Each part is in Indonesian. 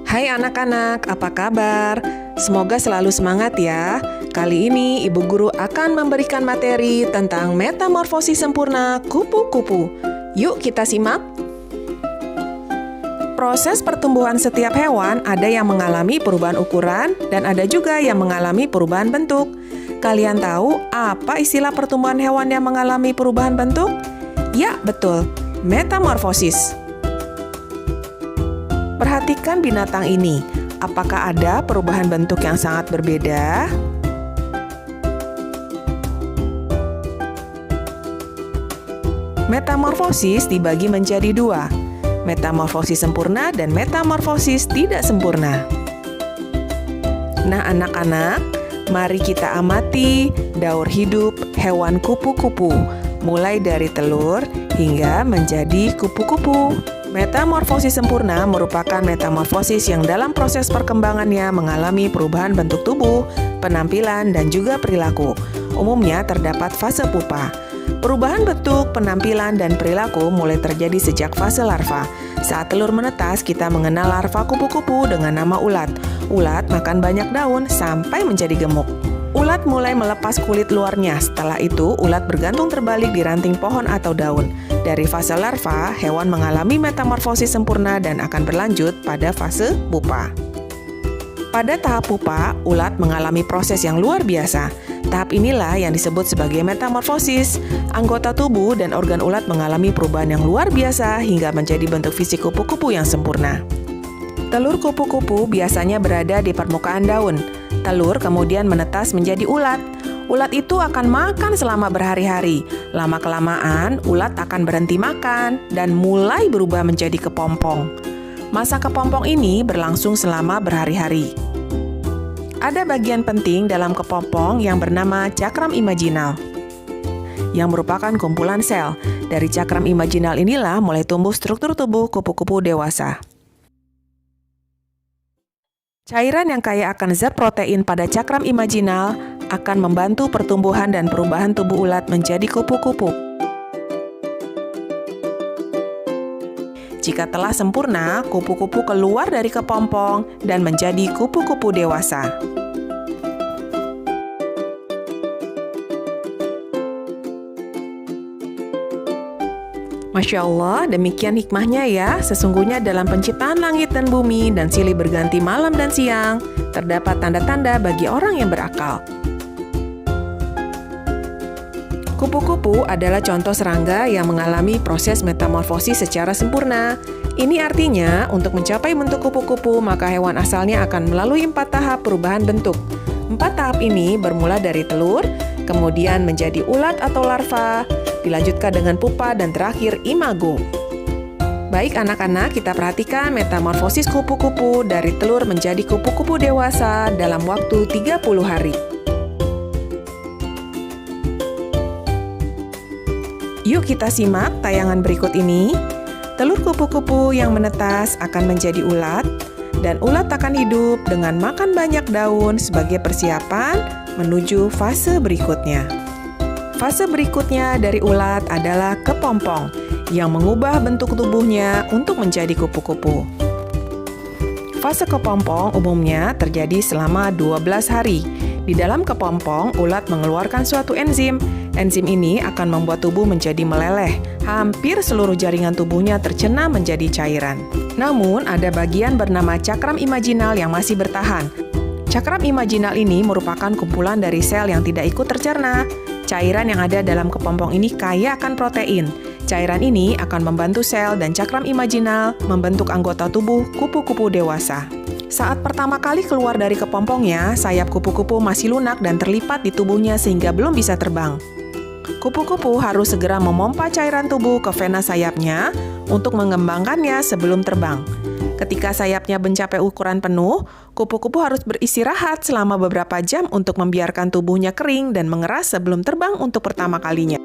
Hai anak-anak, apa kabar? Semoga selalu semangat ya. Kali ini Ibu Guru akan memberikan materi tentang metamorfosis sempurna kupu-kupu. Yuk kita simak. Proses pertumbuhan setiap hewan ada yang mengalami perubahan ukuran dan ada juga yang mengalami perubahan bentuk. Kalian tahu apa istilah pertumbuhan hewan yang mengalami perubahan bentuk? Ya, betul, metamorfosis. Perhatikan binatang ini. Apakah ada perubahan bentuk yang sangat berbeda? Metamorfosis dibagi menjadi dua, metamorfosis sempurna dan metamorfosis tidak sempurna. Nah, anak-anak, mari kita amati daur hidup hewan kupu-kupu, mulai dari telur hingga menjadi kupu-kupu. Metamorfosis sempurna merupakan metamorfosis yang dalam proses perkembangannya mengalami perubahan bentuk tubuh, penampilan, dan juga perilaku. Umumnya terdapat fase pupa. Perubahan bentuk, penampilan, dan perilaku mulai terjadi sejak fase larva. Saat telur menetas, kita mengenal larva kupu-kupu dengan nama ulat. Ulat makan banyak daun sampai menjadi gemuk. Ulat mulai melepas kulit luarnya. Setelah itu, ulat bergantung terbalik di ranting pohon atau daun. Dari fase larva, hewan mengalami metamorfosis sempurna dan akan berlanjut pada fase pupa. Pada tahap pupa, ulat mengalami proses yang luar biasa. Tahap inilah yang disebut sebagai metamorfosis. Anggota tubuh dan organ ulat mengalami perubahan yang luar biasa hingga menjadi bentuk fisik kupu-kupu yang sempurna. Telur kupu-kupu biasanya berada di permukaan daun. Telur kemudian menetas menjadi ulat. Ulat itu akan makan selama berhari-hari. Lama-kelamaan, ulat akan berhenti makan dan mulai berubah menjadi kepompong. Masa kepompong ini berlangsung selama berhari-hari. Ada bagian penting dalam kepompong yang bernama cakram imaginal, yang merupakan kumpulan sel. Dari cakram imaginal inilah mulai tumbuh struktur tubuh kupu-kupu dewasa. Cairan yang kaya akan zat protein pada cakram imaginal akan membantu pertumbuhan dan perubahan tubuh ulat menjadi kupu-kupu. Jika telah sempurna, kupu-kupu keluar dari kepompong dan menjadi kupu-kupu dewasa. Masya Allah, demikian hikmahnya ya. Sesungguhnya dalam penciptaan langit dan bumi dan silih berganti malam dan siang, terdapat tanda-tanda bagi orang yang berakal. Kupu-kupu adalah contoh serangga yang mengalami proses metamorfosis secara sempurna. Ini artinya, untuk mencapai bentuk kupu-kupu, maka hewan asalnya akan melalui 4 tahap perubahan bentuk. 4 tahap ini bermula dari telur, kemudian menjadi ulat atau larva, dilanjutkan dengan pupa, dan terakhir imago. Baik anak-anak, kita perhatikan metamorfosis kupu-kupu dari telur menjadi kupu-kupu dewasa dalam waktu 30 hari. Yuk kita simak tayangan berikut ini. Telur kupu-kupu yang menetas akan menjadi ulat, dan ulat akan hidup dengan makan banyak daun sebagai persiapan menuju fase berikutnya. Fase berikutnya dari ulat adalah kepompong, yang mengubah bentuk tubuhnya untuk menjadi kupu-kupu. Fase kepompong umumnya terjadi selama 12 hari. Di dalam kepompong, ulat mengeluarkan suatu enzim. Enzim ini akan membuat tubuh menjadi meleleh. Hampir seluruh jaringan tubuhnya tercena menjadi cairan. Namun, ada bagian bernama cakram imaginal yang masih bertahan. Cakram imaginal ini merupakan kumpulan dari sel yang tidak ikut tercerna. Cairan yang ada dalam kepompong ini kaya akan protein. Cairan ini akan membantu sel dan cakram imaginal membentuk anggota tubuh kupu-kupu dewasa. Saat pertama kali keluar dari kepompongnya, sayap kupu-kupu masih lunak dan terlipat di tubuhnya sehingga belum bisa terbang. Kupu-kupu harus segera memompa cairan tubuh ke vena sayapnya untuk mengembangkannya sebelum terbang. Ketika sayapnya mencapai ukuran penuh, kupu-kupu harus beristirahat selama beberapa jam untuk membiarkan tubuhnya kering dan mengeras sebelum terbang untuk pertama kalinya.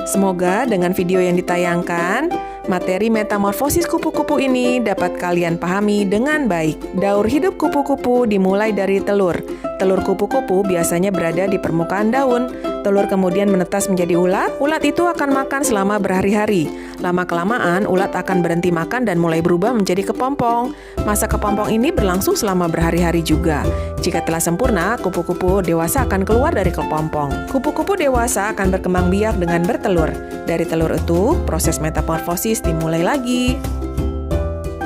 Semoga dengan video yang ditayangkan, materi metamorfosis kupu-kupu ini dapat kalian pahami dengan baik. Daur hidup kupu-kupu dimulai dari telur. Telur kupu-kupu biasanya berada di permukaan daun. Telur kemudian menetas menjadi ulat. Ulat itu akan makan selama berhari-hari. Lama-kelamaan, ulat akan berhenti makan dan mulai berubah menjadi kepompong. Masa kepompong ini berlangsung selama berhari-hari juga. Jika telah sempurna, kupu-kupu dewasa akan keluar dari kepompong. Kupu-kupu dewasa akan berkembang biak dengan bertelur. Dari telur itu, proses metamorfosis dimulai lagi.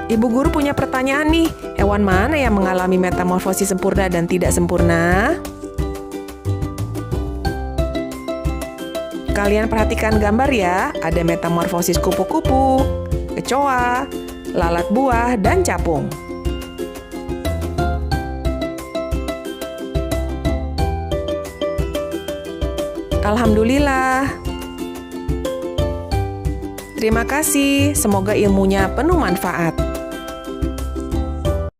Ibu guru punya pertanyaan nih. Hewan mana yang mengalami metamorfosis sempurna dan tidak sempurna? Kalian perhatikan gambar ya, ada metamorfosis kupu-kupu, kecoa, lalat buah, dan capung. Alhamdulillah. Terima kasih, semoga ilmunya penuh manfaat.